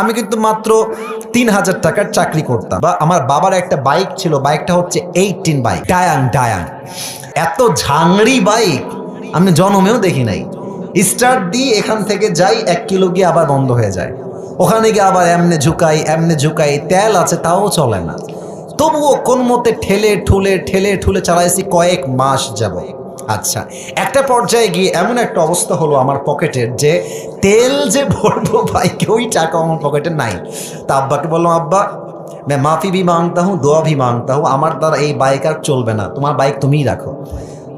আমি কিন্তু মাত্র ৩,০০০ টাকার চাকরি করতাম, বা আমার বাবার একটা বাইক ছিল, বাইকটা হচ্ছে 18 বাইক, ডায়াং। এত ঝাংড়ি বাইক আমি জন্মেও দেখি নাই। স্টার্ট দিয়ে এখান থেকে যাই 1 কিলো গিয়ে আবার বন্ধ হয়ে যায়, ওখানে গিয়ে আবার এমনে ঝুঁকাই, তেল আছে তাও চলে না। তবুও কোন মতে ঠেলে ঠুলে চালাইছি কয়েক মাস যাব। আচ্ছা, একটা পর্যায়ে গিয়ে এমন একটা অবস্থা হলো আমার পকেটের, যে তেল যে ভরবো বাইকে ওই টাকা আমার পকেটে নাই। তা আব্বাকে বললাম, আব্বা मैं माफ़ी भी मांगता हूँ, দোয়া भी मांगता हूँ, আমার দ্বারা এই বাইক আর চলবে না, তোমার বাইক তুমিই রাখো।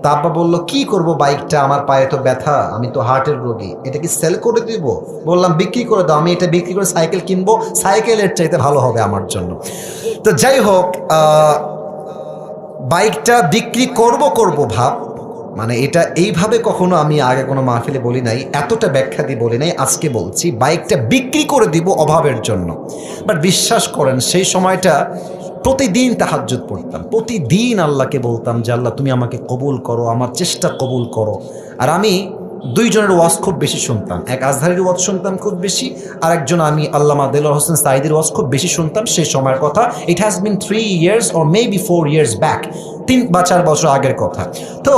তা আব্বা বললো, কি করব বাইকটা, আমার পায়ে তো ব্যথা, আমি তো হার্টের রোগী, এটা কি সেল করে দিব? বললাম, বিক্রি করে দাও, আমি এটা বিক্রি করে সাইকেল কিনবো, সাইকেলের চাইতে ভালো হবে আমার জন্য। তো যাই হোক, বাইকটা বিক্রি করব ভাব, মানে এটা এইভাবে কখনো আমি আগে কোনো মাহফিলে বলি নাই, এতটা ব্যাখ্যা দিয়ে বলি নাই, আজকে বলছি বাইকটা বিক্রি করে দিব অভাবের জন্য। বাট বিশ্বাস করেন, সেই সময়টা প্রতিদিন তাহাজ্জুদ পড়তাম, প্রতিদিন আল্লাহকে বলতাম যে আল্লাহ তুমি আমাকে কবুল করো, আমার চেষ্টা কবুল করো। আর আমি দুইজনের ওয়াজ খুব বেশি শুনতাম, এক আজহারির ওয়াজ শুনতাম খুব বেশি, আর একজন আমি আল্লামা দেলোয়ার হোসেন সাঈদীর ওয়াজ খুব বেশি শুনতাম সেই সময়ের কথা। It has been 3 years or maybe 4 years back, 3 বা 4 বছর আগের কথা। তো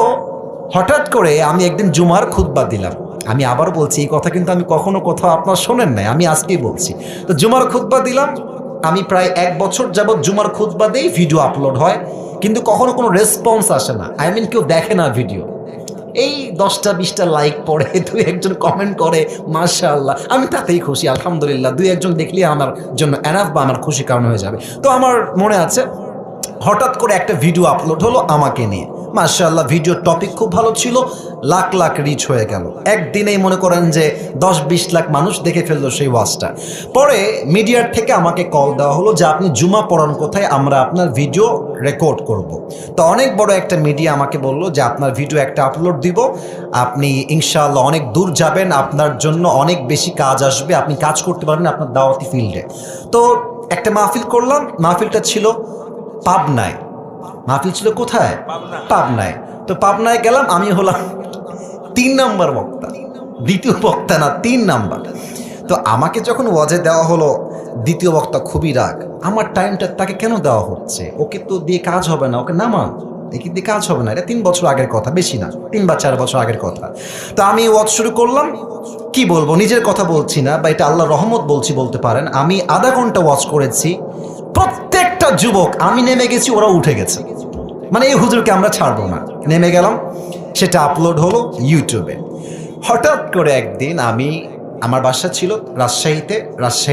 হঠাৎ করে আমি একদিন জুমার খুতবা দিলাম, আমি আবার বলছি এই কথা কিন্তু আমি কখনো কোথাও আপনার শোনেন নাই, আমি আজকেই বলছি। তো জুমার খুতবা দিলাম, আমি প্রায় 1 বছর যাবৎ জুমার খুতবা দেই, ভিডিও আপলোড হয়, কিন্তু কখনো কোনো রেসপন্স আসে না, আই মিন কেউ দেখে না ভিডিও। এই 10টা-20টা লাইক পড়ে, 2-1জন কমেন্ট করে, মাশাআল্লাহ, আমি তাতেই খুশি, আলহামদুলিল্লাহ, 2-1জন দেখলে আমার জন্য এনাফ, বা আমার খুশি কারণ হয়ে যাবে। তো আমার মনে আছে হঠাৎ করে একটা ভিডিও আপলোড হলো আমাকে নিয়ে, মাশাআল্লাহ, ভিডিওর টপিক খুব ভালো ছিল, লাখ লাখ রিচ হয়ে গেল, একদিনেই মনে করেন যে 10-20 লাখ মানুষ দেখে ফেললো সেই ওয়াজটা। পরে মিডিয়ার থেকে আমাকে কল দেওয়া হলো যে আপনি জুমা পড়ান কোথায়, আমরা আপনার ভিডিও রেকর্ড করব। তো অনেক বড় একটা মিডিয়া আমাকে বললো যে আপনার ভিডিও একটা আপলোড দিব, আপনি ইনশাআল্লাহ অনেক দূর যাবেন, আপনার জন্য অনেক বেশি কাজ আসবে, আপনি কাজ করতে পারবেন আপনার দাওয়াতি ফিল্ডে। তো একটা মাহফিল করলাম, মাহফিলটা ছিল পাবনায়। মাহফিল ছিল কোথায়? পাবনায়। তো পাবনায় গেলাম, আমি হলাম 3 নাম্বার বক্তা, দ্বিতীয় বক্তা না, 3 নাম্বার। তো আমাকে যখন ওয়াজে দেওয়া হলো, দ্বিতীয় বক্তা খুবই রাগ, আমার টাইমটা তাকে কেন দেওয়া হচ্ছে, ওকে তো দিয়ে কাজ হবে না, ওকে নামান, একে দিয়ে কাজ হবে না, এটা 3 বছর আগের কথা, বেশি না, 3 বা 4 বছর আগের কথা। তো আমি ওয়াজ শুরু করলাম, কি বলবো, নিজের কথা বলছি না, বা এটা আল্লাহর রহমত বলছি বলতে পারেন। আমি আধা ঘন্টা ওয়াজ করেছি, প্রত্যেকটা যুবক, আমি নেমে গেছি ওরা উঠে গেছে, মানে এই হুজুরকে আমরা ছাড়বো না, নেমে গেলাম, সেটা আপলোড হলো ইউটিউবে। হঠাৎ করে একদিন আমার বাসা ছিল রাজশাহীতে, রাজশাহী